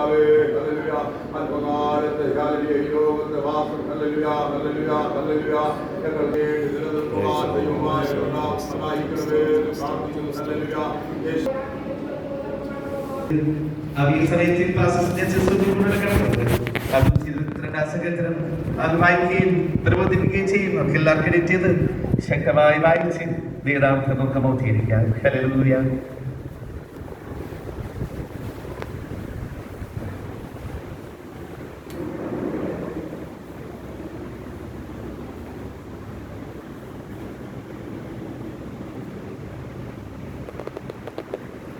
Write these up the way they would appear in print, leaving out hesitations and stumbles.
കർത്താവേ hallelujah അല്പകാലത്തെ hallelujah ഈ ലോകത്തെ വാസം ഹല്ലേലൂയ ഹല്ലേലൂയ ഹല്ലേലൂയ ഞങ്ങളുടെ നിലനിൽക്കുവാൻ ദൈവമായ സഹായിക്കണമേ പ്രാർത്ഥിക്കുന്നു hallelujah Habis saya cerita sejak sesuatu pun ada kan? Kalau cerita sejarah al baik berbuat ini kecil, kelar kerja itu, syakta baik sih. Dia dalam kamu tiada kan? Haleluya.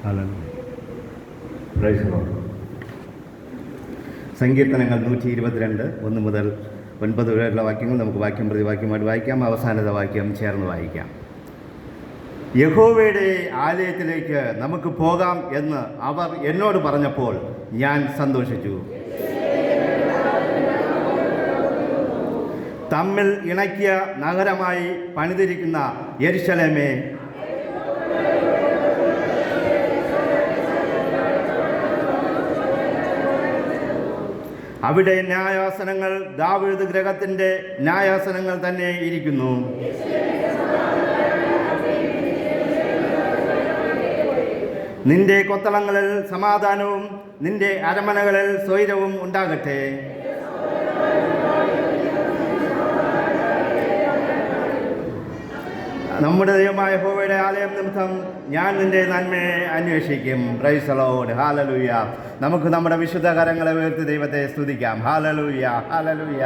Haleluya. സങ്കീർത്തനങ്ങൾ 122 1 മുതൽ 9 വരെയുള്ള വാക്യങ്ങൾ നമുക്ക് വാക്യം പ്രതിവാക്യമായിട്ട് വായിക്കാം. അവസാനത്തെ വാക്യം ചേർന്ന് വായിക്കാം. യഹോവയുടെ ആലയത്തിലേക്ക് നമുക്ക് പോകാം എന്ന് അവർ എന്നോട് പറഞ്ഞപ്പോൾ ഞാൻ സന്തോഷിച്ചു. തമ്മിൽ ഇണക്കിയ നഗരമായി പണിതിരിക്കുന്ന യെരുശലേമേ, അവിടെ ന്യായാസനങ്ങൾ ദാവീദ് ഗൃഹത്തിൻ്റെ ന്യായാസനങ്ങൾ തന്നെ ഇരിക്കുന്നു. നിന്റെ കൊത്തളങ്ങളിൽ സമാധാനവും നിന്റെ അരമനകളിൽ സ്വൈരവും ഉണ്ടാകട്ടെ. നമ്മുടെ ദൈവമായ യഹോവയുടെ ആലയം നിമിത്തം ഞാൻ നിന്റെ നന്മയെ അന്വേഷിക്കും. Price the Lord. ഹല്ലേലൂയ. നമുക്ക് നമ്മുടെ വിശുദ്ധ കരങ്ങളെ ഉയർത്തി ദൈവത്തെ സ്തുതിക്കാം. ഹല്ലേലൂയ ഹല്ലേലൂയ.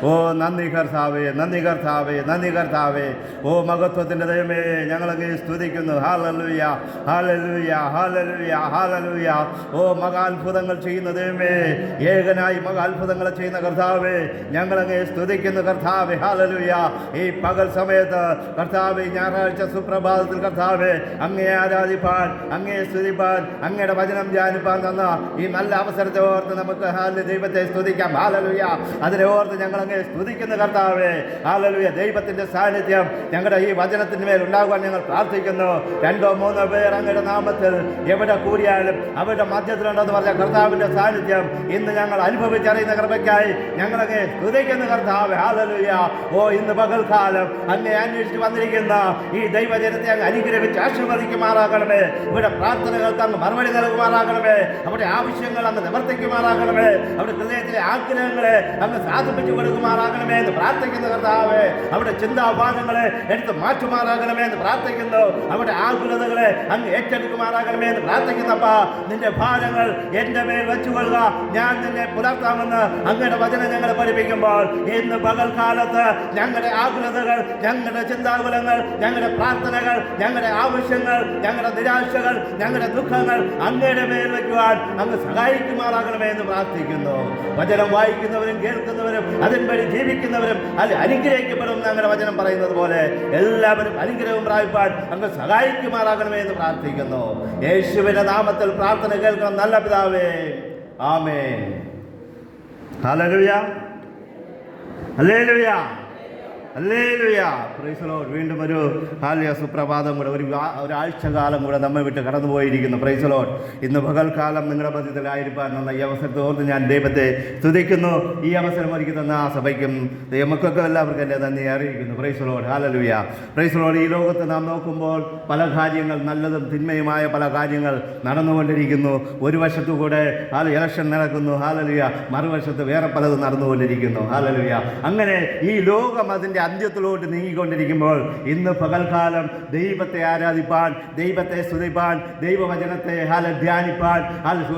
ഓ നന്ദി കർത്താവേ, നന്ദി കർത്താവേ, നന്ദി കർത്താവേ. ഓ മഹത്വത്തിൻ്റെ ദൈവമേ, ഞങ്ങളങ്ങ് സ്തുതിക്കുന്നു. ഹല്ലേലൂയ ഹല്ലേലൂയ ഹല്ലേലൂയ ഹല്ലേലൂയ. ഓ മഹാത്ഭുതങ്ങൾ ചെയ്യുന്ന ദൈവമേ, ഏകനായി മഹാത്ഭുതങ്ങൾ ചെയ്യുന്ന കർത്താവേ, ഞങ്ങളങ്ങ് സ്തുതിക്കുന്നു കർത്താവേ. ഹല്ലേലൂയ. ഈ പകൽ സമയത്ത് കർത്താവേ, ഞായറാഴ്ച സുപ്രഭാതത്തിൽ കർത്താവേ, അങ്ങയെ ആരാധിപ്പാൻ, അങ്ങയെ സ്തുതിപ്പാൻ, അങ്ങയുടെ വചനം ധ്യാനിപ്പാൻ തന്ന ഈ നല്ല അവസരത്തെ ഓർത്ത് നമുക്ക് ദൈവത്തെ സ്തുതിക്കാം. ഹല്ലേലൂയ. അതിനെ ഓർത്ത് ഞങ്ങൾ അങ്ങയെ സ്തുതിക്കുന്ന കർത്താവേ. ഹല്ലേലൂയ. ദൈവത്തിൻ്റെ സാന്നിധ്യം ഞങ്ങളുടെ ഈ വചനത്തിന് മേൽ ഉണ്ടാകുവാൻ ഞങ്ങൾ പ്രാർത്ഥിക്കുന്നു. 2 3 പേർ അങ്ങയുടെ നാമത്തിൽ എവിടെ കൂടിയാലും അവരുടെ മധ്യത്തിലുണ്ടെന്ന് പറഞ്ഞ കർത്താവിൻ്റെ സാന്നിധ്യം ഇന്ന് ഞങ്ങൾ അനുഭവിച്ചറിയുന്ന കൃപയ്ക്കായി ഞങ്ങളങ്ങയെ സ്തുതിക്കുന്ന കർത്താവേ. ഹല്ലേലൂയ. ഓ ഇന്ന് പകൽക്കാലം അങ്ങയെ അന്വേഷിച്ച് വന്നിരിക്കുന്ന ഈ ദൈവജനത്തെ അങ്ങ് അനുഗ്രഹിച്ച് ആശീർവദിക്കുമാറാകണമേ. ഇവിടെ പ്രാർത്ഥനകൾക്ക് അങ്ങ് മറുപടി നൽകുമാറാകണമേ. അവിടെ ആവശ്യങ്ങൾ അങ്ങ് നിവർത്തിക്കുമാറാകണമേ. അവിടെ ഹൃദയത്തിലെ ആഗ്രഹങ്ങളെ അങ്ങ് സാധിപ്പിച്ചു കൊടുക്കുമാറാകണമേ എന്ന് പ്രാർത്ഥിക്കുന്ന കർത്താവേ. അവിടെ ചിന്താഭാഗങ്ങളെ എടുത്ത് മാറ്റുമാറാകണമേ എന്ന് പ്രാർത്ഥിക്കുന്നു. അവിടെ ആകുലതകളെ അങ്ങ് ഏറ്റെടുക്കുമാറാകണമേ എന്ന് പ്രാർത്ഥിക്കുന്നപ്പാ. നിന്റെ ഭാരങ്ങൾ എൻ്റെ മേൽ വെച്ചുകൊള്ളുക, ഞാൻ നിന്നെ പുലർത്താമെന്ന് അങ്ങയുടെ വചനം ഞങ്ങളെ പഠിപ്പിക്കുമ്പോൾ ഇന്ന് പകൽക്കാലത്ത് ഞങ്ങളുടെ ആകുലതകൾ, ഞങ്ങളുടെ ചിന്താകുലങ്ങൾ, ഞങ്ങളുടെ പ്രാർത്ഥനകൾ, ഞങ്ങളുടെ ആവശ്യങ്ങൾ, ഞങ്ങളുടെ നിരാശകൾ, ഞങ്ങളുടെ ദുഃഖങ്ങൾ അങ്ങയുടെ മേൽ വയ്ക്കുവാൻ അങ്ങ് സഹായിക്കുമാറാകണമേ എന്ന് പ്രാർത്ഥിക്കുന്നു. വചനം വായിക്കുന്നവരും കേൾക്കുന്നവരും അതിൻപടി ജീവിക്കുന്നവരും അത് അനുഗ്രഹിക്കപ്പെടും. ഞങ്ങളുടെ വചനം പറയുന്നത് പോലെ എല്ലാവരും അനുഗ്രഹവും പ്രാപിപ്പാൻ അങ്ങ് സഹായിക്കുമാറാകണമേ എന്ന് പ്രാർത്ഥിക്കുന്നു. യേശുവിന്റെ നാമത്തിൽ പ്രാർത്ഥന കേൾക്കണം നല്ല പിതാവേ. ആമേൻ. ഹല്ലേലൂയ ഹല്ലേലൂയ ഹല്ലേലൂയ. Praise the Lord. വീണ്ടും ഒരു ഹാലിയ സുപ്രഭാതം കൂടെ, ഒരാഴ്ചകാലം കൂടെ നമ്മെ വിട്ട് കടന്നുപോയിരിക്കുന്നു. Price the Lord. ഇന്ന് പകൽക്കാലം നിങ്ങളുടെ മധ്യത്തിലായിരിക്കാനുള്ള ഈ അവസരത്തെ ഓർത്ത് ഞാൻ ദൈവത്തെ സ്തുതിക്കുന്നു. ഈ അവസരം ഒരുക്കി തന്ന ആ സഭയ്ക്കും മക്കൾക്കും എല്ലാവർക്കും എൻ്റെ നന്ദി അറിയിക്കുന്നു. Price the Lord. Hallelujah. Praise the Lord. ഈ ലോകത്ത് നാം നോക്കുമ്പോൾ പല കാര്യങ്ങൾ, നല്ലതും തിന്മയുമായ പല കാര്യങ്ങൾ നടന്നുകൊണ്ടിരിക്കുന്നു. ഒരു വശത്തുകൂടെ ഇലക്ഷൻ നടക്കുന്നു. ഹല്ലേലൂയ. മറുവശത്ത് വേറെ പലതും നടന്നുകൊണ്ടിരിക്കുന്നു. ഹല്ലേലൂയ. അങ്ങനെ ഈ ലോകം അതിൻ്റെ അന്ത്യത്തിലോട്ട് നീങ്ങിക്കൊണ്ടിരിക്കുമ്പോൾ ഇന്ന് പകൽക്കാലം ദൈവത്തെ ആരാധിപ്പാൻ, ദൈവത്തെ സ്തുതിപ്പാൻ, ദൈവവചനത്തെ ധ്യാനിപ്പാൻ,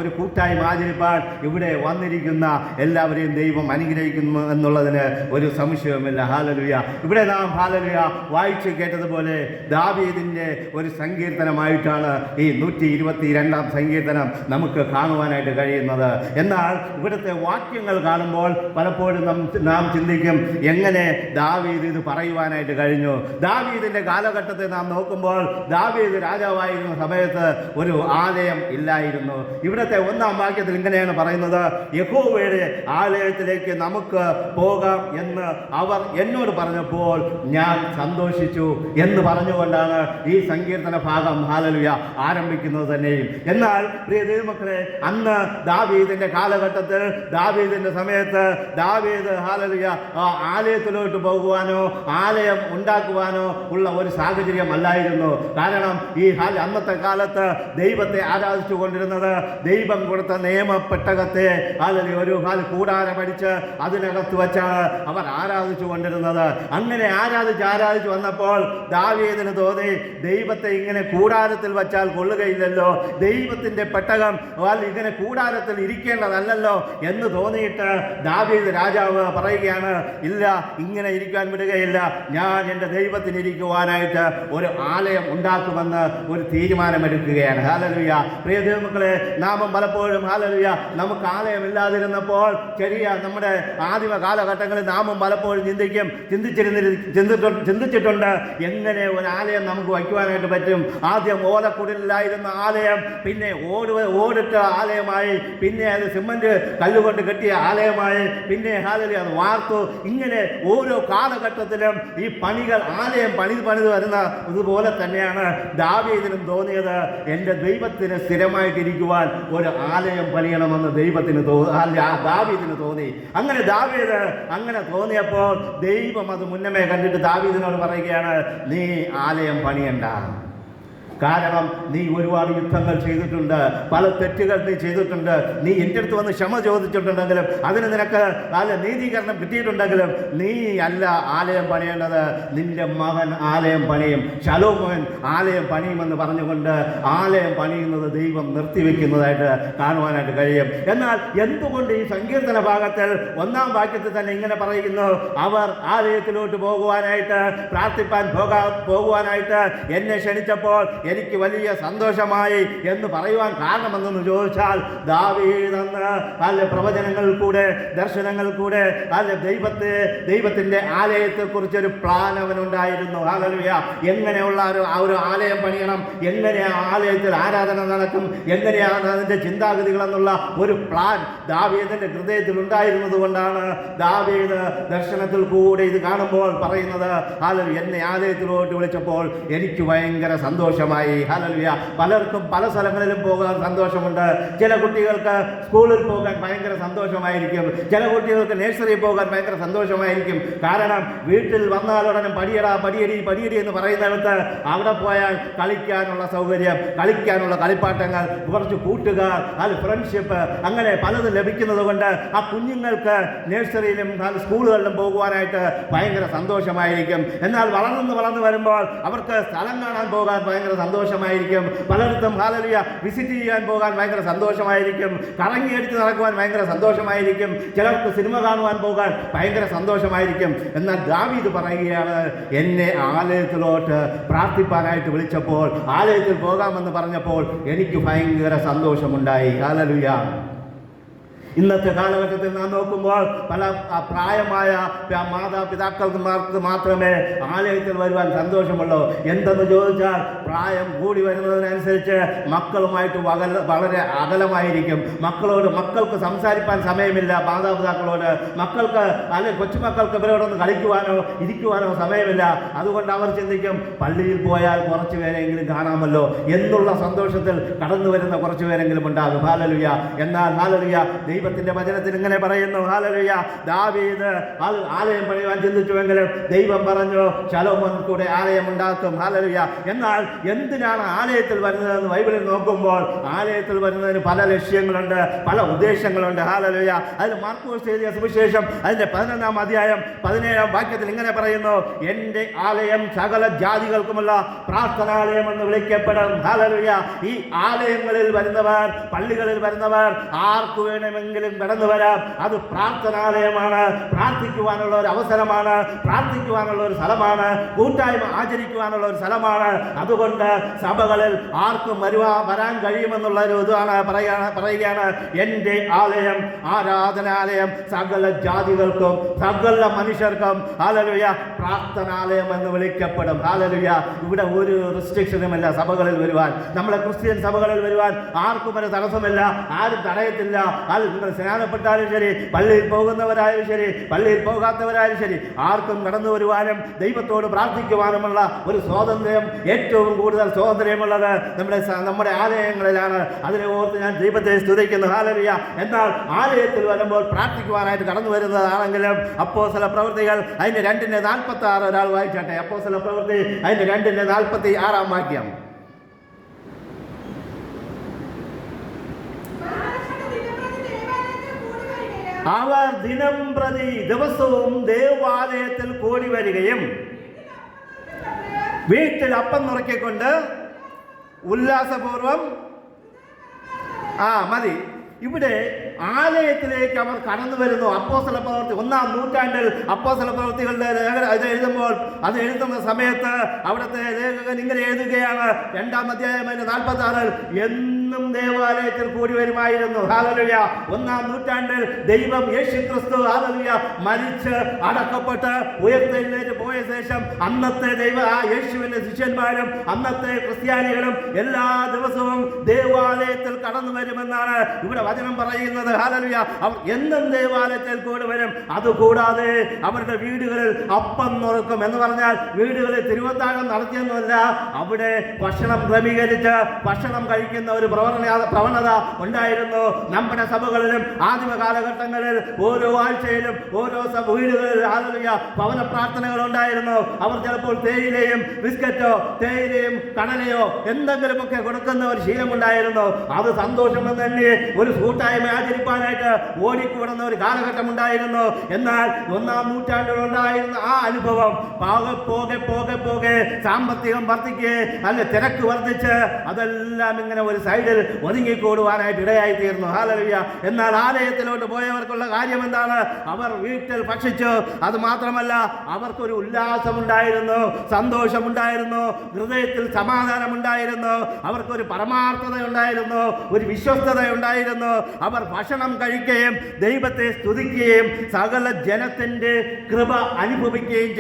ഒരു കൂട്ടായ്മ ആചരിപ്പാൻ ഇവിടെ വന്നിരിക്കുന്ന എല്ലാവരെയും ദൈവം അനുഗ്രഹിക്കുന്നു എന്നുള്ളതിന് ഒരു സംശയവുമില്ല. ഹല്ലേലൂയ. ഇവിടെ നാം ഹല്ലേലൂയ വായിച്ച് കേട്ടതുപോലെ ദാവീദിൻ്റെ ഒരു സങ്കീർത്തനമായിട്ടാണ് ഈ 122 സങ്കീർത്തനം നമുക്ക് കാണുവാനായിട്ട് കഴിയുന്നത്. എന്നാൽ ഇവിടുത്തെ വാക്യങ്ങൾ കാണുമ്പോൾ പലപ്പോഴും നാം ചിന്തിക്കും, എങ്ങനെ ദാവീദ് ദാവീദ് ഇത് പറയുവാനായിട്ട് കഴിഞ്ഞു. ദാവീദിന്റെ കാലഘട്ടത്തെ നാം നോക്കുമ്പോൾ ദാവീദ് രാജാവായിരുന്ന സമയത്ത് ഒരു ആലയം ഇല്ലായിരുന്നു. ഇവിടുത്തെ 1-ാം വാക്യത്തിൽ ഇങ്ങനെയാണ് പറയുന്നത്, യഹോവയുടെ ആലയത്തിലേക്ക് നമുക്ക് പോകാം എന്ന് അവർ എന്നോട് പറഞ്ഞപ്പോൾ ഞാൻ സന്തോഷിച്ചു എന്ന് പറഞ്ഞുകൊണ്ടാണ് ഈ സങ്കീർത്തന ഭാഗം ഹല്ലേലൂയ ആരംഭിക്കുന്നത് തന്നെയും. എന്നാൽ പ്രിയ ദൈവമക്കളെ, അന്ന് ദാവീദിന്റെ കാലഘട്ടത്തിൽ ദാവീദിന്റെ സമയത്ത് ദാവീദ് ഹല്ലേലൂയ ആലയത്തിലോട്ട് പോകുവാനോ ആലയം ഉണ്ടാക്കുവാനോ ഉള്ള ഒരു സാഹചര്യം അല്ലായിരുന്നു. കാരണം ഈ അന്നത്തെ കാലത്ത് ദൈവത്തെ ആരാധിച്ചു കൊണ്ടിരുന്നത് ദൈവം കൊടുത്ത നിയമപ്പെട്ടകത്തെ ഹല്ലേലൂയ ഒരു കൂടാരമടിച്ച് അതിനകത്ത് വെച്ചാണ് അവർ ആരാധിച്ചു കൊണ്ടിരുന്നത്. അങ്ങനെ ആരാധിച്ച് വന്നപ്പോൾ ദാവീദിന് തോന്നി, ദൈവത്തെ ഇങ്ങനെ കൂടാരത്തിൽ വച്ചാൽ കൊള്ളുകയില്ലല്ലോ, ദൈവത്തിന്റെ പെട്ടകം ഇങ്ങനെ കൂടാരത്തിൽ ഇരിക്കേണ്ടതല്ലോ എന്ന് തോന്നിയിട്ട് ദാവീദ് രാജാവ് പറയുകയാണ്, ഇല്ല, ഇങ്ങനെ ഇരിക്കാൻ വിടുകയില്ല, ഞാൻ എൻ്റെ ദൈവത്തിന് ഇരിക്കുവാനായിട്ട് ഒരു ആലയം ഉണ്ടാക്കുമെന്ന് ഒരു തീരുമാനമെടുക്കുകയാണ്. ഹല്ലേലൂയ. പ്രിയ ദൈവമക്കളെ, നാമം പലപ്പോഴും ഹല്ലേലൂയ നമുക്ക് ആലയമില്ലാതിരുന്നപ്പോൾ നമ്മുടെ ആദിമ കാലഘട്ടങ്ങളിൽ നാമം പലപ്പോഴും ചിന്തിച്ചിട്ടുണ്ട് എങ്ങനെ ഒരു ആലയം നമുക്ക് വയ്ക്കുവാനായിട്ട് പറ്റും. ആദ്യം ഓലക്കുടലിലായിരുന്ന ആലയം പിന്നെ ഓടിട്ട ആലയമായി, പിന്നെ അത് സിമന്റ് കല്ലുകൊണ്ട് കെട്ടിയ ആലയമായി, പിന്നെ ഹല്ലേലൂയ അത് വാർത്തു. ഇങ്ങനെ ഓരോ കാലഘട്ടത്തിലും ഈ ആലയം പണിത് വരുന്ന ഇതുപോലെ തന്നെയാണ് ദാവീദിനും തോന്നിയത്, എൻ്റെ ദൈവത്തിന് സ്ഥിരമായിട്ടിരിക്കുവാൻ ഒരു ആലയം പണിയണമെന്ന് ദാവീദിന് തോന്നി. അങ്ങനെ ദാവീദ് അങ്ങനെ തോന്നിയപ്പോൾ ദൈവം അത് മുന്നമേ കണ്ടിട്ട് ദാവീദിനോട് പറയുകയാണ്, നീ ആലയം പണിയണ്ട. കാരണം നീ ഒരുപാട് യുദ്ധങ്ങൾ ചെയ്തിട്ടുണ്ട്, പല തെറ്റുകൾ നീ ചെയ്തിട്ടുണ്ട്, നീ എൻ്റെ അടുത്ത് വന്ന് ക്ഷമ ചോദിച്ചിട്ടുണ്ടെങ്കിലും അതിന് നിനക്ക് നീതീകരണം കിട്ടിയിട്ടുണ്ടെങ്കിലും നീ അല്ല ആലയം പണിയേണ്ടത്, നിന്റെ മകൻ ആലയം പണിയും, ശലോമോൻ ആലയം പണിയുമെന്ന് പറഞ്ഞുകൊണ്ട് ആലയം പണിയുന്നത് ദൈവം നിർത്തിവെക്കുന്നതായിട്ട് കാണുവാനായിട്ട് കഴിയും. എന്നാൽ എന്തുകൊണ്ട് ഈ സങ്കീർത്തന ഭാഗത്തിൽ 1-ാം വാക്യത്തിൽ തന്നെ ഇങ്ങനെ പറയുന്നു, അവർ ആലയത്തിലോട്ട് പോകുവാനായിട്ട് പ്രാർത്ഥിപ്പാൻ പോകുവാനായിട്ട് എന്നെ ക്ഷണിച്ചപ്പോൾ എനിക്ക് വലിയ സന്തോഷമായി എന്ന് പറയുവാൻ കാരണമെന്ന് ചോദിച്ചാൽ, ദാവീദ് അന്ന് പ്രവചനങ്ങൾ കൂടെ ദർശനങ്ങൾ കൂടെ ദൈവത്തിന്റെ ആലയത്തെക്കുറിച്ചൊരു പ്ലാൻ അവനുണ്ടായിരുന്നു. ഹല്ലേലൂയ. എങ്ങനെയുള്ള ഒരു ആലയം പണിയണം, എങ്ങനെ ആലയത്തിൽ ആരാധന നടക്കും, എങ്ങനെയാണ് അതിൻ്റെ ചിന്താഗതികൾ എന്നുള്ള ഒരു പ്ലാൻ ദാവീദിന്റെ ഹൃദയത്തിൽ ഉണ്ടായിരുന്നത് കൊണ്ടാണ് ദാവീദ് ദർശനത്തിൽ കൂടെ ഇത് കാണുമ്പോൾ പറയുന്നത്, ഹല്ലേലൂയ, എന്നെ ആലയത്തിലോട്ട് വിളിച്ചപ്പോൾ എനിക്ക് ഭയങ്കര സന്തോഷമായി. ഹല്ലേലൂയ. പലർക്കും പല സ്ഥലങ്ങളിലും പോകാൻ സന്തോഷമുണ്ട്. ചില കുട്ടികൾക്ക് സ്കൂളിൽ പോകാൻ ഭയങ്കര സന്തോഷമായിരിക്കും, ചില കുട്ടികൾക്ക് നഴ്സറിയിൽ പോകാൻ ഭയങ്കര സന്തോഷമായിരിക്കും. കാരണം വീട്ടിൽ വന്നാലുടനെ പടിയടി എന്ന് പറയുന്നിടത്ത് അവിടെ പോയാൽ കളിക്കാനുള്ള സൗകര്യം, കളിക്കാനുള്ള കളിപ്പാട്ടങ്ങൾ, കുറച്ച് കൂട്ടുകാർ, ഫ്രണ്ട്ഷിപ്പ്, അങ്ങനെ പലതും ലഭിക്കുന്നത് കൊണ്ട് ആ കുഞ്ഞുങ്ങൾക്ക് നഴ്സറിയിലും സ്കൂളുകളിലും പോകുവാനായിട്ട് ഭയങ്കര സന്തോഷമായിരിക്കും. എന്നാൽ വളർന്നു വരുമ്പോൾ അവർക്ക് സ്ഥലം കാണാൻ പോകാൻ ഭയങ്കര സന്തോഷമായിരിക്കും, പലയിടത്തും ഹല്ലേലൂയ വിസിറ്റ് ചെയ്യാൻ പോകാൻ ഭയങ്കര സന്തോഷമായിരിക്കും, കറങ്ങിയടിച്ച് നടക്കുവാൻ ഭയങ്കര സന്തോഷമായിരിക്കും, ചിലർക്ക് സിനിമ കാണുവാൻ പോകാൻ ഭയങ്കര സന്തോഷമായിരിക്കും. എന്നാൽ ദാവീദ് പറയുകയാണ്, എന്നെ ആലയത്തിലോട്ട് പ്രാർത്ഥിപ്പാനായിട്ട് വിളിച്ചപ്പോൾ, ആലയത്തിൽ പോകാമെന്ന് പറഞ്ഞപ്പോൾ എനിക്ക് ഭയങ്കര സന്തോഷമുണ്ടായി. ഹല്ലേലൂയ. ഇന്നത്തെ കാലഘട്ടത്തിൽ നാം നോക്കുമ്പോൾ പല പ്രായമായ മാതാപിതാക്കൾക്ക് മാത്രമേ ആലയത്തിൽ വരുവാൻ സന്തോഷമുള്ളൂ. എന്തെന്ന് ചോദിച്ചാൽ, പ്രായം കൂടി വരുന്നതിനനുസരിച്ച് മക്കളുമായിട്ട് വളരെ അകലമായിരിക്കും. മക്കൾക്ക് സംസാരിക്കാൻ സമയമില്ല, മാതാപിതാക്കളോട് മക്കൾക്ക് കൊച്ചുമക്കൾക്ക് ഇവരോടൊന്ന് കളിക്കുവാനോ ഇരിക്കുവാനോ സമയമില്ല. അതുകൊണ്ട് അവർ ചിന്തിക്കും, പള്ളിയിൽ പോയാൽ കുറച്ച് പേരെങ്കിലും കാണാമല്ലോ എന്നുള്ള സന്തോഷത്തിൽ കടന്നു വരുന്ന കുറച്ച് പേരെങ്കിലും ഉണ്ടാകും. ഹല്ലേലൂയ. എന്നാൽ ഹല്ലേലൂയ, ദൈവത്തിന്റെ വചനത്തിൽ ഇങ്ങനെ പറയുന്നു, ഹല്ലേലൂയ, ദാവീദ് ആലയം പണിയാൻ ചിന്തിച്ചുവെങ്കിലും ദൈവം പറഞ്ഞു, ശലോമോൻ കൂടെ ആലയം ഉണ്ടാക്കും. ഹല്ലേലൂയ. എന്നാൽ എന്തിനാണ് ആലയത്തിൽ വരുന്നതെന്ന് ബൈബിളിൽ നോക്കുമ്പോൾ ആലയത്തിൽ വരുന്നതിന് പല ലക്ഷ്യങ്ങളുണ്ട്, പല ഉദ്ദേശങ്ങളുണ്ട്. ഹല്ലേലൂയ. അതിൽ മാർക്കോസ് എഴുതിയ സുവിശേഷം അതിന്റെ 11-ാം അധ്യായം 17-ാം വാക്യത്തിൽ ഇങ്ങനെ പറയുന്നു, എന്റെ ആലയം സകല ജാതികൾക്കുമുള്ള പ്രാർത്ഥനാലയം എന്ന് വിളിക്കപ്പെടും. ഹല്ലേലൂയ. ഈ ആലയങ്ങളിൽ വരുന്നവർ, പള്ളികളിൽ വരുന്നവർ ആർക്കു വേണമെങ്കിലും കടന്നു വരാം. അത് പ്രാർത്ഥനാലയമാണ്, പ്രാർത്ഥിക്കുവാനുള്ള ഒരു അവസരമാണ്, പ്രാർത്ഥിക്കുവാനുള്ള ഒരു സ്ഥലമാണ്, കൂട്ടായ്മ ആചരിക്കുവാനുള്ള ഒരു സ്ഥലമാണ്. അതുകൊണ്ട് സഭകളിൽ ആർക്കും വരാൻ കഴിയുമെന്നുള്ള ഒരു ഇതാണ് പറയുകയാണ്, എൻ്റെ ആലയം ആരാധനാലയം സകല ജാതികൾക്കും സകല മനുഷ്യർക്കും ഹല്ലേലൂയ പ്രാർത്ഥനാലയം എന്ന് വിളിക്കപ്പെടും. ഹല്ലേലൂയ. ഇവിടെ ഒരു റെസ്ട്രിക്ഷനുമില്ല സഭകളിൽ വരുവാൻ. നമ്മളെ ക്രിസ്ത്യൻ സഭകളിൽ വരുവാൻ ആർക്കും ഒരു തടസ്സമില്ല, ആരും തടയത്തില്ല. അത് നിങ്ങൾ സ്നാനപ്പെട്ടാലും ശരി, പള്ളിയിൽ പോകുന്നവരായാലും ശരി, പള്ളിയിൽ പോകാത്തവരായാലും ശരി, ആർക്കും കടന്നു വരുവാനും ദൈവത്തോട് പ്രാർത്ഥിക്കുവാനുമുള്ള ഒരു സ്വാതന്ത്ര്യം, ഏറ്റവും കൂടുതൽ സ്വാതന്ത്ര്യമുള്ളത് നമ്മുടെ ആലയങ്ങളിലാണ്. അതിനെ ഓർത്ത് ഞാൻ ദൈവത്തെ സ്തുതിക്കുന്നു. ഹല്ലേലൂയ. എന്നാൽ ആലയത്തിൽ വരുമ്പോൾ പ്രാർത്ഥിക്കുവാനായിട്ട് കടന്നു വരുന്നതാണെങ്കിലും അപ്പോസ്തല പ്രവൃത്തികൾ അതിന്റെ 2:46 ഒരാൾ വായിച്ചാട്ടെ. അപ്പോസ്തല പ്രവൃത്തി അതിന്റെ 2:46 വാക്യം. അവർ ദിനം പ്രതി ദിവസവും ദേവാലയത്തിൽ കൂടി വരികയും വീട്ടിൽ അപ്പം നുറക്കിക്കൊണ്ട് ഉല്ലാസപൂർവം മതി. ഇവിടെ ആലയത്തിലേക്ക് അവർ കടന്നു വരുന്നു. അപ്പോസ്തല പ്രവൃത്തി 1-ാം നൂറ്റാണ്ടിൽ അപ്പോസ്തല പ്രവൃത്തികളുടെ ഇത് എഴുതുമ്പോൾ അത് എഴുതുന്ന സമയത്ത് അവിടുത്തെ ലേഖകൻ ഇങ്ങനെ എഴുതുകയാണ്. 2-ാം അധ്യായം 46 എന്നും ദേവാലയത്തിൽ കൂടി വരുമായിരുന്നു. ഹല്ലേലൂയ. 1-ാം നൂറ്റാണ്ടിൽ ദൈവം യേശുക്രിസ്തു ഹല്ലേലൂയ മരിച്ച് അടക്കപ്പെട്ട് ഉയർത്തെഴുന്നേറ്റ് പോയ ശേഷം അന്നത്തെ യേശുവിന്റെ ശിഷ്യന്മാരും അന്നത്തെ ക്രിസ്ത്യാനികളും എല്ലാ ദിവസവും ദേവാലയത്തിൽ കടന്നു വരുമെന്നാണ് ഇവിടെ വചനം പറയുന്നത്. ഹല്ലേലൂയ. അവർ എന്നും ദേവാലയത്തിൽ കൂടി വരും. അതുകൂടാതെ അവരുടെ വീടുകളിൽ അപ്പം നുറുക്കും. എന്ന് പറഞ്ഞാൽ വീടുകളിൽ തിരുവത്താഴം നടത്തിയൊന്നുമല്ല, അവിടെ ഭക്ഷണം ക്രമീകരിച്ച് ഭക്ഷണം കഴിക്കുന്ന ഒരു പ്രവണത ഉണ്ടായിരുന്നു. നമ്മുടെ സഭകളിലും ആദിമ കാലഘട്ടങ്ങളിൽ ഓരോ ആഴ്ചയിലും ഓരോ വീടുകളിൽ ഹല്ലേലൂയ ഭവന പ്രാർത്ഥനകൾ ഉണ്ടായിരുന്നു. അവർ ചിലപ്പോൾ തേയിലയും ബിസ്ക്കറ്റോ തേയിലയും കടലയോ എന്തെങ്കിലുമൊക്കെ കൊടുക്കുന്ന ഒരു ശീലമുണ്ടായിരുന്നു. അത് സന്തോഷം തന്നെ ഒരു കൂട്ടായ്മ ആചരിപ്പാനായിട്ട് ഓടിക്കൂടുന്ന ഒരു കാലഘട്ടം ഉണ്ടായിരുന്നു. എന്നാൽ 1-ാം നൂറ്റാണ്ടിലുണ്ടായിരുന്ന ആ അനുഭവം പോകെ സാമ്പത്തികം വർദ്ധിക്കുകയും അല്ലെ തിരക്ക് വർദ്ധിച്ച് അതെല്ലാം ഇങ്ങനെ ഒരു സൈഡിൽ ഒതുങ്ങിക്കൂടുവാനായിട്ട് ഇടയായി തീർന്നു. ഹല്ലേലൂയ. എന്നാൽ ആലയത്തിലോട്ട് പോയവർക്കുള്ള കാര്യം എന്താണ്? അവർ വീട്ടിൽ ഭക്ഷിച്ചു. അത് മാത്രമല്ല, അവർക്കൊരു ഉല്ലാസമുണ്ടായിരുന്നു, സന്തോഷമുണ്ടായിരുന്നു, ഹൃദയത്തിൽ സമാധാനമുണ്ടായിരുന്നു, അവർക്കൊരു പരമാർത്ഥത ഉണ്ടായിരുന്നു, ഒരു വിശ്വസ്തത ഉണ്ടായിരുന്നു. അവർ ഭക്ഷണം കഴിക്കുകയും ദൈവത്തെ സ്തുതിക്കുകയും സകല ജനത്തിന്റെ കൃപ അനുഭവിക്കുകയും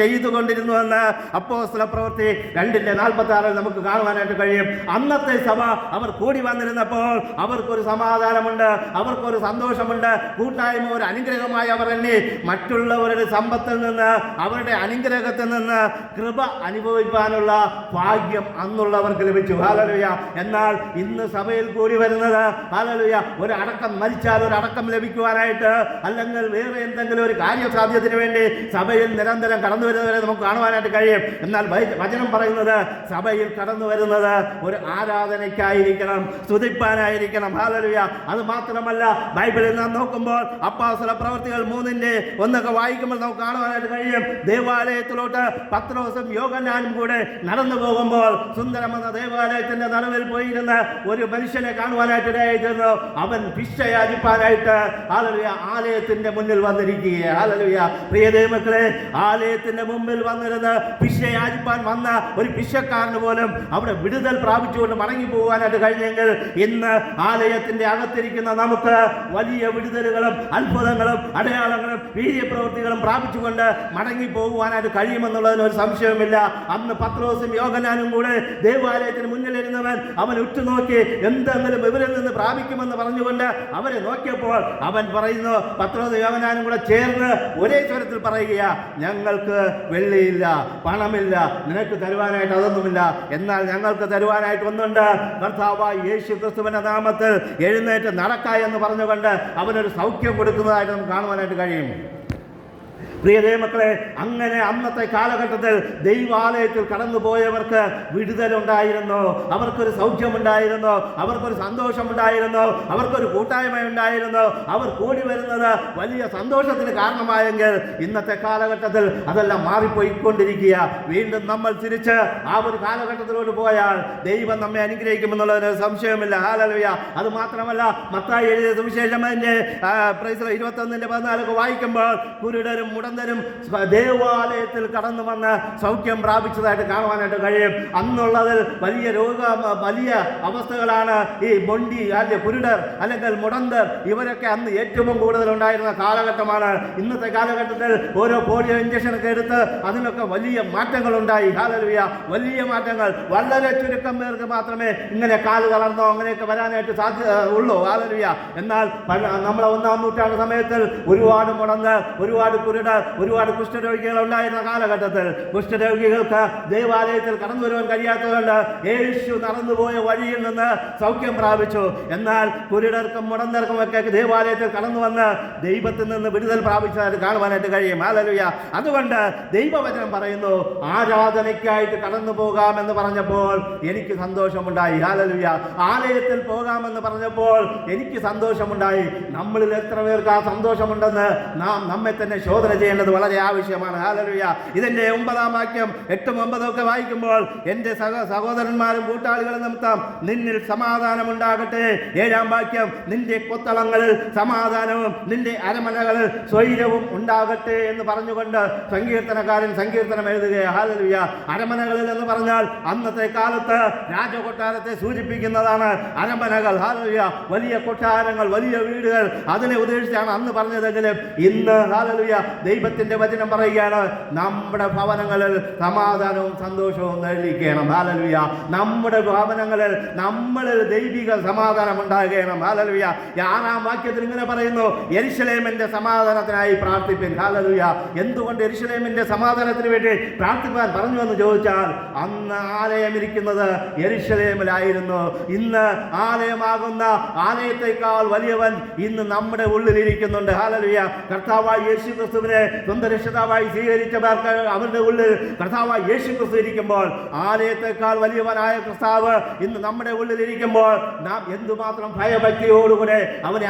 ചെയ്തുകൊണ്ടിരുന്നുവെന്ന് അപ്പോസ്തല പ്രവൃത്തി 2:46 നമുക്ക് കാണുവാനായിട്ട് കഴിയും. അന്നത്തെ സഭ അവർ കൂടി വന്നിരുന്നപ്പോൾ അവർക്കൊരു സമാധാനമുണ്ട്, അവർക്കൊരു സന്തോഷമുണ്ട്. കൂട്ടായ്മ ഒരു അനുഗ്രഹമായി അവർ എണ്ണി. മറ്റുള്ളവരുടെ സമ്പത്തിൽ നിന്ന് അവരുടെ അനുഗ്രഹത്തിൽ നിന്ന് കൃപ അനുഭവിക്കാനുള്ള ഭാഗ്യം അന്നുള്ളവർക്ക് ലഭിച്ചു. ഹല്ലേലൂയ. എന്നാൽ ഇന്ന് സഭയിൽ കൂടി വരുന്നത് ഹല്ലേലൂയ ഒരു അടക്കം മരിച്ചാൽ ഒരു അടക്കം ലഭിക്കുവാനായിട്ട് അല്ലെങ്കിൽ വേറെ എന്തെങ്കിലും ഒരു കാര്യസാധ്യത്തിന് വേണ്ടി സഭയിൽ നിരന്തരം കടന്നു വരുന്നവരെ നമുക്ക് കാണുവാനായിട്ട് കഴിയും. എന്നാൽ വചനം പറയുന്നത് സഭയിൽ കടന്നു വരുന്നത് ഒരു ആരാധനയ്ക്കായിരിക്കണം, സ്തുതിപ്പാനായിരിക്കണം. ഹല്ലേലൂയ. അത് മാത്രമല്ല, ബൈബിളിൽ നാം നോക്കുമ്പോൾ അപ്പോസ്തല പ്രവൃത്തികൾ 3:1 വായിക്കുമ്പോൾ നമുക്ക് കാണുവാനായിട്ട് കഴിയും. ദേവാലയത്തിലോട്ട് പത്രോസും യോഹന്നാനും കൂടെ നടന്നു പോകുമ്പോൾ സുന്ദരമെന്ന ദേവാലയത്തിന്റെ നടുവിൽ പോയിരുന്ന ഒരു മനുഷ്യനെ കാണുവാനായിട്ട് ഇടയായിരുന്നു. അവൻ ഭിക്ഷയാചിപ്പാനായിട്ട് ഹല്ലേലൂയ ആലയത്തിന്റെ മുന്നിൽ വന്നിരിക്കുകയാണ്. ഹല്ലേലൂയ. പ്രിയ ദൈവമക്കളെ, ആലയത്തിന്റെ മുമ്പിൽ വന്നിരുന്ന് ഭിക്ഷയാചിപ്പാൻ വന്ന ഒരു ഭിക്ഷക്കാരന് പോലും അവിടെ വിടുതൽ പ്രാപിച്ചുകൊണ്ട് മടങ്ങി പോകാനായിട്ട് കഴിഞ്ഞെങ്കിൽ ഇന്ന് ആലയത്തിന്റെ അകത്തിരിക്കുന്ന നമുക്ക് വലിയ വിടുതലുകളും അത്ഭുതങ്ങളും അടയാളങ്ങളും വീര്യപ്രവൃത്തികളും പ്രാപിച്ചുകൊണ്ട് മടങ്ങി പോകുവാനായിട്ട് കഴിയുമെന്നുള്ളതിന് ഒരു സംശയവുമില്ല. അന്ന് പത്രോസും യോഹന്നാനും കൂടെ ദേവാലയത്തിന് മുന്നിലിരുന്നവൻ അവൻ ഉറ്റുനോക്കി എന്തെങ്കിലും ഇവരിൽ നിന്ന് പ്രാപിക്കുമെന്ന് പറഞ്ഞുകൊണ്ട് അവരെ നോക്കിയപ്പോൾ അവൻ പറയുന്നു, പത്രോസും യോഹന്നാനും കൂടെ ചേർന്ന് ഒരേ സ്വരത്തിൽ പറയുകയാ, ഞങ്ങൾക്ക് വെള്ളിയില്ല, പണമില്ല, നിനക്ക് തരുവാനായിട്ട് അതൊന്നുമില്ല, എന്നാൽ ഞങ്ങൾക്ക് തരുവാനായിട്ട് ഒന്നുണ്ട്. കർത്താവായ യേശു ക്രിസ്തുവിന്റെ നാമത്തിൽ എഴുന്നേറ്റ് നടക്ക എന്ന് പറഞ്ഞുകൊണ്ട് അവനൊരു സൗഖ്യം കൊടുക്കുന്നതായിട്ട് നമുക്ക് കാണുവാനായിട്ട് കഴിയും. പ്രിയ ദൈവമക്കളെ, അങ്ങനെ അന്നത്തെ കാലഘട്ടത്തിൽ ദൈവാലയത്തിൽ കടന്നുപോയവർക്ക് വിടുതലുണ്ടായിരുന്നു, അവർക്കൊരു സൗഖ്യമുണ്ടായിരുന്നു, അവർക്കൊരു സന്തോഷമുണ്ടായിരുന്നു, അവർക്കൊരു കൂട്ടായ്മ ഉണ്ടായിരുന്നു. അവർ കൂടി വരുന്നത് വലിയ സന്തോഷത്തിന് കാരണമായെങ്കിൽ ഇന്നത്തെ കാലഘട്ടത്തിൽ അതെല്ലാം മാറിപ്പോയിക്കൊണ്ടിരിക്കുക. വീണ്ടും നമ്മൾ തിരിച്ച് ആ ഒരു കാലഘട്ടത്തിലോട്ട് പോയാൽ ദൈവം നമ്മെ അനുഗ്രഹിക്കുമെന്നുള്ളതിന് സംശയമില്ല. ഹല്ലേലൂയ. അത് മാത്രമല്ല, മത്തായി എഴുതിയ സുവിശേഷം 21:14 വായിക്കുമ്പോൾ കുരുടരും മുടന്തരും ദേവാലയത്തിൽ കടന്നു വന്ന് സൗഖ്യം പ്രാപിച്ചതായിട്ട് കാണുവാനായിട്ട് കഴിയും. അന്നുള്ളതിൽ വലിയ അവസ്ഥകളാണ്. ഈ മൊണ്ടി അല്ലെങ്കിൽ കുരുടർ അല്ലെങ്കിൽ മുടന്തർ ഇവരൊക്കെ അന്ന് ഏറ്റവും കൂടുതൽ ഉണ്ടായിരുന്ന കാലഘട്ടമാണ്. ഇന്നത്തെ കാലഘട്ടത്തിൽ ഓരോ പോളിയോ ഇഞ്ചക്ഷനൊക്കെ എടുത്ത് അതിനൊക്കെ വലിയ മാറ്റങ്ങളുണ്ടായി. ഹല്ലേലൂയ, വലിയ മാറ്റങ്ങൾ. വളരെ ചുരുക്കം പേർക്ക് മാത്രമേ ഇങ്ങനെ കാല് തളർന്നോ അങ്ങനെയൊക്കെ വരാനായിട്ട് ഉള്ളൂ. ഹല്ലേലൂയ. എന്നാൽ നമ്മളെ 1-ാം നൂറ്റാണ്ട് സമയത്തിൽ ഒരുപാട് മുടന്ന്, ഒരുപാട് കുരുടർ, ഒരുപാട് കുഷ്ഠരോഗികൾ ഉണ്ടായിരുന്ന കാലഘട്ടത്തിൽ കുഷ്ഠരോഗികൾക്ക് ദേവാലയത്തിൽ കടന്നു വരുവാൻ കഴിയാത്തതുകൊണ്ട് യേശു നടന്നുപോയ വഴിയിൽ നിന്ന് സൗഖ്യം പ്രാപിച്ചു. എന്നാൽ കുരുടർക്കും മുടന്തർക്കും ഒക്കെ ദേവാലയത്തിൽ കടന്നു വന്ന് ദൈവത്തിൽ നിന്ന് വിടുതൽ പ്രാപിച്ചതായിട്ട് കാണുവാനായിട്ട് കഴിയും. ഹല്ലേലൂയ. അതുകൊണ്ട് ദൈവവചനം പറയുന്നു, ആരാധനയ്ക്കായിട്ട് കടന്നു പോകാമെന്ന് പറഞ്ഞപ്പോൾ എനിക്ക് സന്തോഷമുണ്ടായി. ഹല്ലേലൂയ. ആലയത്തിൽ പോകാമെന്ന് പറഞ്ഞപ്പോൾ എനിക്ക് സന്തോഷമുണ്ടായി. നമ്മളിൽ എത്ര പേർക്ക് ആ സന്തോഷമുണ്ടെന്ന് നാം നമ്മെ തന്നെ ശോധന ചെയ്യേണ്ടത് വളരെ ആവശ്യമാണ്. ഹല്ലേലൂയ. ഇതിന്റെ 9-ാം വാക്യം 8ഉം 9ഉം ഒക്കെ വായിക്കുമ്പോൾ, എൻ്റെ സഹോദരന്മാരും കൂട്ടാളികളും നിമിത്തം നിന്നിൽ സമാധാനമുണ്ടാകട്ടെ. 7-ാം വാക്യം, നിന്റെ കൊത്തളങ്ങളിൽ സമാധാനവും നിന്റെ അരമനകളിൽ സ്വൈരവും ഉണ്ടാകട്ടെ എന്ന് പറഞ്ഞുകൊണ്ട് സങ്കീർത്തനക്കാരൻ സങ്കീർത്തനം എഴുതുകയാണ്. ഹല്ലേലൂയ. അരമനകളിൽ എന്ന് പറഞ്ഞാൽ അന്നത്തെ കാലത്ത് രാജകൊട്ടാരത്തെ സൂചിപ്പിക്കുന്നതാണ് അരമനകൾ. ഹല്ലേലൂയ. വലിയ കൊട്ടാരങ്ങൾ, വലിയ വീടുകൾ, അതിനെ ഉദ്ദേശിച്ചാണ് അന്ന് പറഞ്ഞതെങ്കിലും ഇന്ന് ഹല്ലേലൂയ ദൈവത്തിന്റെ വചനം പറയുകയാണ്, നമ്മുടെ ഭവനങ്ങളിൽ സമാധാനവും സന്തോഷവും നേടിക്കണം. ഹല്ലേലൂയ. നമ്മുടെ ഭവനങ്ങളിൽ നമ്മളിൽ ദൈവിക സമാധാനം ഉണ്ടാകണം. ഹല്ലേലൂയ. 6-ാം വാക്യത്തിൽ ഇങ്ങനെ പറയുന്നു, യെരുശലേമിന്റെ സമാധാനത്തിനായി പ്രാർത്ഥിപ്പിൻ. ഹല്ലേലൂയ. എന്തുകൊണ്ട് യെരുശലേമിന്റെ സമാധാനത്തിന് വേണ്ടി പ്രാർത്ഥിപ്പാൻ പറഞ്ഞു എന്ന് ചോദിച്ചാൽ, അന്ന് ആലയം ഇരിക്കുന്നത് യെരുശലേമിലായിരുന്നു. ഇന്ന് ആലയമാകുന്ന ആലയത്തെക്കാൾ വലിയവൻ ഇന്ന് നമ്മുടെ ഉള്ളിലിരിക്കുന്നുണ്ട്. ഹല്ലേലൂയ. കർത്താവായ യേശു ക്രിസ്തുവിനെ സ്വന്തം രക്ഷിതാവായി സ്വീകരിച്ചവർക്ക് അവരുടെ ഉള്ളിൽ കർത്താവായ യേശു ക്രിസ്തു ഇരിക്കുമ്പോൾ, ആലയത്തെക്കാൾ വലിയവനായ ക്രിസ്താവ് ഇന്ന് നമ്മുടെ ഉള്ളിലിരിക്കുമ്പോൾ നാം എന്തുമാത്രം ഭയഭക്തിയോടുകൂടെ അവനെ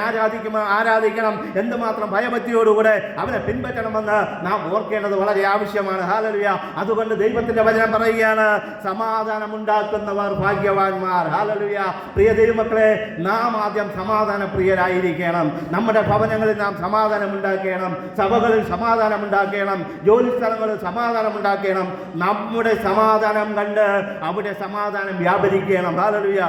ആരാധിക്കണം, എന്തുമാത്രം ഭയഭക്തിയോടുകൂടെ അവനെ പിൻപറ്റണമെന്ന് നാം ഓർക്കേണ്ടത് വളരെ ആവശ്യമാണ്. ഹല്ലേലൂയ. അതുകൊണ്ട് ദൈവത്തിന്റെ വചനം പറയുകയാണ്, സമാധാനം ഉണ്ടാക്കുന്നവർ ഭാഗ്യവാന്മാർ. ഹല്ലേലൂയ. പ്രിയ ദൈവമക്കളെ, നാം ആദ്യം സമാധാന പ്രിയരായിരിക്കണം. നമ്മുടെ ഭവനങ്ങളിൽ നാം സമാധാനം ഉണ്ടാക്കണം, സഭകളിൽ സമാധാനം ഉണ്ടാക്കണം, ജോലി സ്ഥലങ്ങളിൽ സമാധാനം ഉണ്ടാക്കണം. നമ്മുടെ സമാധാനം കണ്ട് അവിടെ സമാധാനം വ്യാപരിക്കണം. ഹല്ലേലൂയ.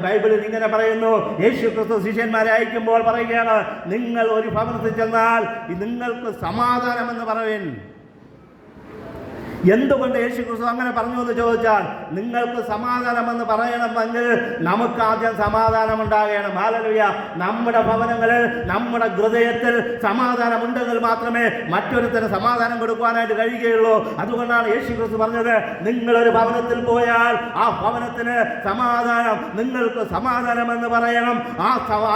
ബൈബിളിൽ ഇങ്ങനെ പറയുന്നു, യേശു ക്രിസ്തു ശിഷ്യന്മാരെ അയക്കുമ്പോൾ പറയുകയാണ്, നിങ്ങൾ ഒരു ഭവനത്തിൽ ചെന്നാൽ നിങ്ങൾക്ക് സമാധാനം എന്ന് പറയും. എന്തുകൊണ്ട് യേശു ക്രിസ്തു അങ്ങനെ പറഞ്ഞു എന്ന് ചോദിച്ചാൽ, നിങ്ങൾക്ക് സമാധാനമെന്ന് പറയണമെങ്കിൽ നമുക്ക് ആദ്യം സമാധാനം ഉണ്ടാകണം. ഹല്ലേലൂയ. നമ്മുടെ ഭവനങ്ങളിൽ, നമ്മുടെ ഹൃദയത്തിൽ സമാധാനമുണ്ടെങ്കിൽ മാത്രമേ മറ്റൊരുത്തന് സമാധാനം കൊടുക്കുവാനായിട്ട് കഴിയുകയുള്ളൂ. അതുകൊണ്ടാണ് യേശു ക്രിസ്തു പറഞ്ഞത്, നിങ്ങളൊരു ഭവനത്തിൽ പോയാൽ ആ ഭവനത്തിന് സമാധാനം, നിങ്ങൾക്ക് സമാധാനമെന്ന് പറയണം.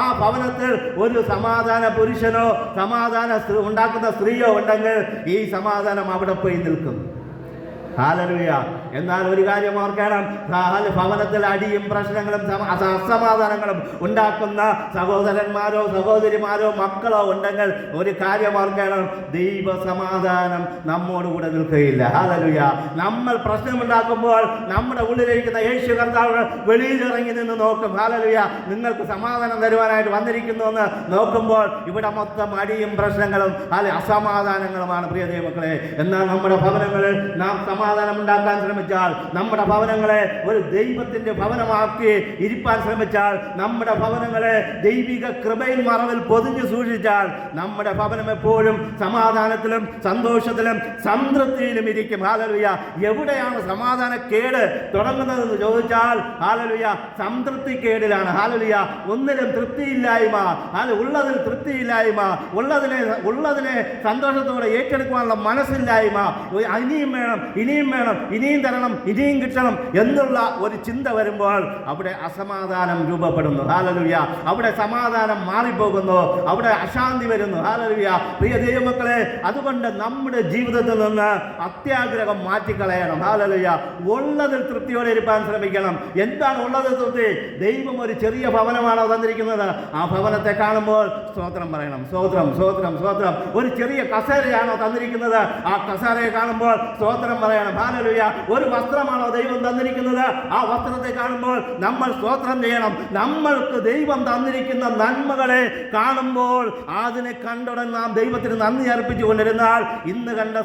ആ ഭവനത്തിൽ ഒരു സമാധാന പുരുഷനോ സമാധാന ഉണ്ടാക്കുന്ന സ്ത്രീയോ ഉണ്ടെങ്കിൽ ഈ സമാധാനം അവിടെ പോയി നിൽക്കും. ഹല്ലേലൂയ. എന്നാൽ ഒരു കാര്യം ഓർക്കണം, ഭവനത്തിൽ അടിയും പ്രശ്നങ്ങളും അസമാധാനങ്ങളും ഉണ്ടാക്കുന്ന സഹോദരന്മാരോ സഹോദരിമാരോ മക്കളോ ഉണ്ടെങ്കിൽ ഒരു കാര്യം ഓർക്കണം, ദൈവ സമാധാനം നമ്മോടുകൂടെ നിൽക്കുകയില്ല. ഹല്ലേലൂയ. നമ്മൾ പ്രശ്നമുണ്ടാക്കുമ്പോൾ നമ്മുടെ ഉള്ളിലിരിക്കുന്ന യേശു കർത്താവ് വെളിയിലിറങ്ങി നിന്ന് നോക്കും. ഹല്ലേലൂയ. നിങ്ങൾക്ക് സമാധാനം തരുവാനായിട്ട് വന്നിരിക്കുന്നു എന്ന് നോക്കുമ്പോൾ ഇവിടെ മൊത്തം അടിയും പ്രശ്നങ്ങളും അസമാധാനങ്ങളുമാണ്. പ്രിയ ദൈവമക്കളെ, എന്നാൽ നമ്മുടെ ഭവനങ്ങളിൽ നാം സമാധാനം ഉണ്ടാക്കാൻ ശ്രമിച്ചാൽ, നമ്മുടെ ഭവനങ്ങളെ ഒരു ദൈവത്തിന്റെ ഭവനമാക്കി ഇരിപ്പാൻ ശ്രമിച്ചാൽ, നമ്മുടെ ഭവനങ്ങളെ ദൈവിക കൃപയിൽ മറവിൽ പൊതിഞ്ഞു സൂക്ഷിച്ചാൽ, നമ്മുടെ ഭവനം എപ്പോഴും സമാധാനത്തിലും സന്തോഷത്തിലും സംതൃപ്തിയിലും ഇരിക്കും. ഹല്ലേലൂയ. എവിടെയാണ് സമാധാനക്കേട് തുടങ്ങുന്നതെന്ന് ചോദിച്ചാൽ, ഹല്ലേലൂയ, സംതൃപ്തിക്കേടിലാണ്. ഹല്ലേലൂയ. ഒന്നിലും തൃപ്തിയില്ലായ്മ, ഉള്ളതിൽ തൃപ്തിയില്ലായ്മ, ഉള്ളതിനെ സന്തോഷത്തോടെ ഏറ്റെടുക്കുവാനുള്ള മനസ്സില്ലായ്മ, ഇനിയും വേണം, ഇനിയും വേണം, ഇനിയും തരണം, ഇനിയും കിട്ടണം എന്നുള്ള ഒരു ചിന്ത വരുമ്പോൾ അവിടെ അസമാധാനം രൂപപ്പെടുന്നു. ഹല്ലേലൂയ. അവിടെ സമാധാനം മാറിപ്പോകുന്നു, അവിടെ അശാന്തി വരുന്നു. ഹല്ലേലൂയ. പ്രിയ ദൈവമക്കളെ, അതുകൊണ്ട് നമ്മുടെ ജീവിതത്തിൽ നിന്ന് അത്യാഗ്രഹം മാറ്റിക്കളയണം. ഹല്ലേലൂയ. ഉള്ളതിൽ തൃപ്തിയോടെ ഇരിക്കാൻ ശ്രമിക്കണം. എന്താണ് ഉള്ളത് തൃപ്തി? ദൈവം ഒരു ചെറിയ ഭവനമാണോ തന്നിരിക്കുന്നത്? ആ ഭവനത്തെ കാണുമ്പോൾ സ്തോത്രം പറയണം. സ്തോത്രം, സ്തോത്രം, സ്തോത്രം. ഒരു ചെറിയ കസേരയാണോ തന്നിരിക്കുന്നത്? ആ കസേരയെ കാണുമ്പോൾ സ്തോത്രം പറയണം. വേണം. ഹല്ലേലൂയ. ഒരു വസ്ത്രമാണോ ദൈവം തന്നിരിക്കുന്നത്? ആ വസ്ത്രത്തെ കാണുമ്പോൾ നമ്മൾ സ്തോത്രം ചെയ്യണം. നമ്മൾക്ക് ദൈവം തന്നിരിക്കുന്ന നന്മകളെ കാണുമ്പോൾ അതിനെ കണ്ടുടൻ നാം ദൈവത്തിന് നന്ദി അർപ്പിച്ചു കൊണ്ടിരുന്നാൽ ഇന്ന് കണ്ട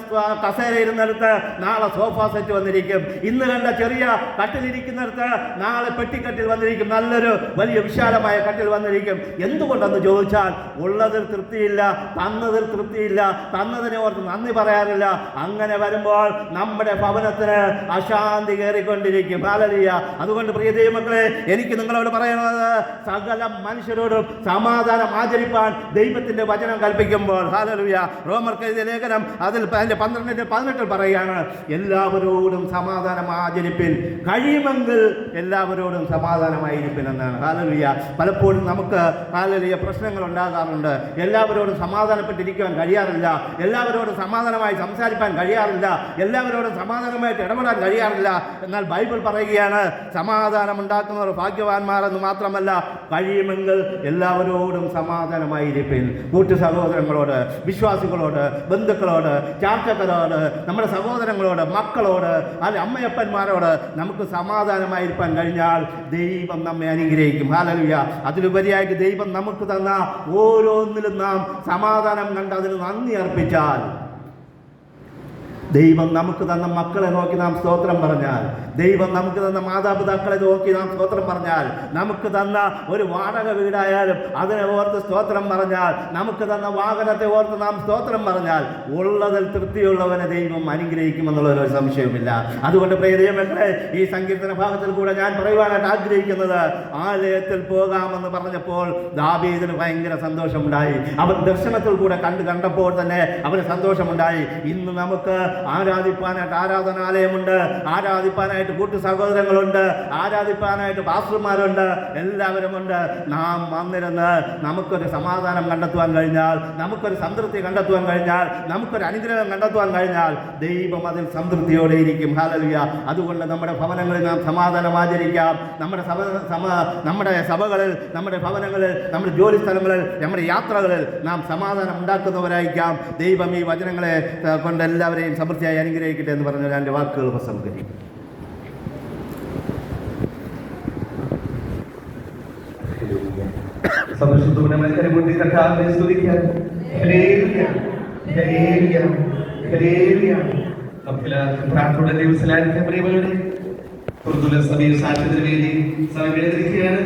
കസേര ഇരുന്നിടത്ത് നാളെ സോഫ സെറ്റ് വന്നിരിക്കും. ഇന്ന് കണ്ട ചെറിയ കട്ടിലിരിക്കുന്നിടത്ത് നാളെ പെട്ടിക്കട്ടിൽ വന്നിരിക്കും. നല്ലൊരു വലിയ വിശാലമായ കട്ടിൽ വന്നിരിക്കും. എന്തുകൊണ്ടെന്ന് ചോദിച്ചാൽ ഉള്ളതിൽ തൃപ്തിയില്ല, തന്നതിൽ തൃപ്തിയില്ല, തന്നതിനെ ഓർത്ത് നന്ദി പറയാറില്ല. അങ്ങനെ വരുമ്പോൾ നമ്മുടെ ഭവനത്തിന് അശാന്തി കയറിക്കൊണ്ടിരിക്കും. ഹല്ലേലൂയ. അതുകൊണ്ട് പ്രിയ ദൈവമക്കളെ, എനിക്ക് നിങ്ങളോട് പറയുന്നത് സകല മനുഷ്യരോടും സമാധാനം ആചരിപ്പാൻ ദൈവത്തിന്റെ വചനം കൽപ്പിക്കുമ്പോൾ, ഹല്ലേലൂയ, റോമർക്ക് എഴുതിയ ലേഖനം അതിൽ 12:18 പറയുകയാണ്, എല്ലാവരോടും സമാധാനം ആചരിപ്പിൻ, കഴിയുമെങ്കിൽ എല്ലാവരോടും സമാധാനമായിരിപ്പിൻ എന്നാണ്. ഹല്ലേലൂയ. പലപ്പോഴും നമുക്ക് ഹല്ലേലൂയ പ്രശ്നങ്ങൾ ഉണ്ടാകാറുണ്ട്. എല്ലാവരോടും സമാധാനപ്പെട്ടിരിക്കുവാൻ കഴിയാറില്ല, എല്ലാവരോടും സമാധാനമായി സംസാരിക്കാൻ കഴിയാറില്ല, എല്ലാവരോടും സമാധാനമായിട്ട് ഇടപെടാൻ കഴിയാറില്ല. എന്നാൽ ബൈബിൾ പറയുകയാണ്, സമാധാനം ഉണ്ടാക്കുന്നവർ ഭാഗ്യവാന്മാരെന്ന് മാത്രമല്ല, കഴിയുമെങ്കിൽ എല്ലാവരോടും സമാധാനമായിരിപ്പിൻ. കൂട്ടു സഹോദരങ്ങളോട്, വിശ്വാസികളോട്, ബന്ധുക്കളോട്, ചാർച്ചക്കാരോട്, നമ്മുടെ സഹോദരങ്ങളോട്, മക്കളോട്, അല്ലെ അമ്മയപ്പന്മാരോട് നമുക്ക് സമാധാനമായിരിക്കാൻ കഴിഞ്ഞാൽ ദൈവം നമ്മെ അനുഗ്രഹിക്കും. ഹല്ലേലൂയ. അതിലുപരിയായിട്ട് ദൈവം നമുക്ക് തന്ന ഓരോന്നിലും നാം സമാധാനം കണ്ട് അതിന് നന്ദി അർപ്പിച്ചാൽ, ദൈവം നമുക്ക് തന്ന മക്കളെ നോക്കി നാം സ്തോത്രം പറഞ്ഞാൽ, ദൈവം നമുക്ക് തന്ന മാതാപിതാക്കളെ നോക്കി നാം സ്തോത്രം പറഞ്ഞാൽ, നമുക്ക് തന്ന ഒരു വാടക വീടായാലും അതിനെ ഓർത്ത് സ്തോത്രം പറഞ്ഞാൽ, നമുക്ക് തന്ന വാഹനത്തെ ഓർത്ത് നാം സ്തോത്രം പറഞ്ഞാൽ, ഉള്ളതിൽ തൃപ്തിയുള്ളവനെ ദൈവം അനുഗ്രഹിക്കുമെന്നുള്ളൊരു സംശയവുമില്ല. അതുകൊണ്ട് പ്രിയ ദൈവമക്കളെ, ഈ സങ്കീർത്തന ഭാഗത്തിൽ കൂടെ ഞാൻ പറയുവാനായിട്ട് ആഗ്രഹിക്കുന്നത്, ആലയത്തിൽ പോകാമെന്ന് പറഞ്ഞപ്പോൾ ദാവീദിന് ഭയങ്കര സന്തോഷമുണ്ടായി. അവൻ ദർശനത്തിൽ കൂടെ കണ്ടപ്പോൾ തന്നെ അവന് സന്തോഷമുണ്ടായി. ഇന്ന് നമുക്ക് ആരാധിപ്പാനായിട്ട് ആരാധനാലയമുണ്ട്, ആരാധിപ്പാനായിട്ട് കൂട്ടു സഹോദരങ്ങളുണ്ട്, ആരാധിപ്പാനായിട്ട് പാസ്റ്റർമാരുണ്ട്, എല്ലാവരുമുണ്ട്. നാം വന്നിരുന്ന് നമുക്കൊരു സമാധാനം കണ്ടെത്തുവാൻ കഴിഞ്ഞാൽ, നമുക്കൊരു സംതൃപ്തി കണ്ടെത്തുവാൻ കഴിഞ്ഞാൽ, നമുക്കൊരു അനുഗ്രഹം കണ്ടെത്തുവാൻ കഴിഞ്ഞാൽ ദൈവം അതിൽ സംതൃപ്തിയോടെ ഇരിക്കും. ഹല്ലേലൂയ. അതുകൊണ്ട് നമ്മുടെ ഭവനങ്ങളിൽ നാം സമാധാനം ആചരിക്കാം. നമ്മുടെ സഭകളിൽ, നമ്മുടെ ഭവനങ്ങളിൽ, നമ്മുടെ ജോലി സ്ഥലങ്ങളിൽ, നമ്മുടെ യാത്രകളിൽ നാം സമാധാനം ഉണ്ടാക്കുന്നവരായിരിക്കാം. ദൈവം ഈ വചനങ്ങളെ കൊണ്ട് എല്ലാവരെയും സമൃദ്ധിയായി അനുഗ്രഹിക്കട്ടെ എന്ന് പറഞ്ഞാൽ എൻ്റെ വാക്കുകൾ ഉപസംഹരിക്കും. സന്തോഷത്തോടെ മത്സരമുട്ടി കർത്താവിനെ സ്തുതിക്കാൻ. ഹല്ലേലൂയ, ഹല്ലേലൂയ, ഹല്ലേലൂയ. നമുക്കെല്ലാവർക്കും പ്രാർത്ഥനയുടെ ദിവസത്തിലായിരിക്കാം പ്രിയമുള്ളവരെ. പുറത്തുള്ള സഭയിൽ സാക്ഷ്യത്തിന് വേണ്ടി സമയം എടുത്തിരിക്കുകയാണ്.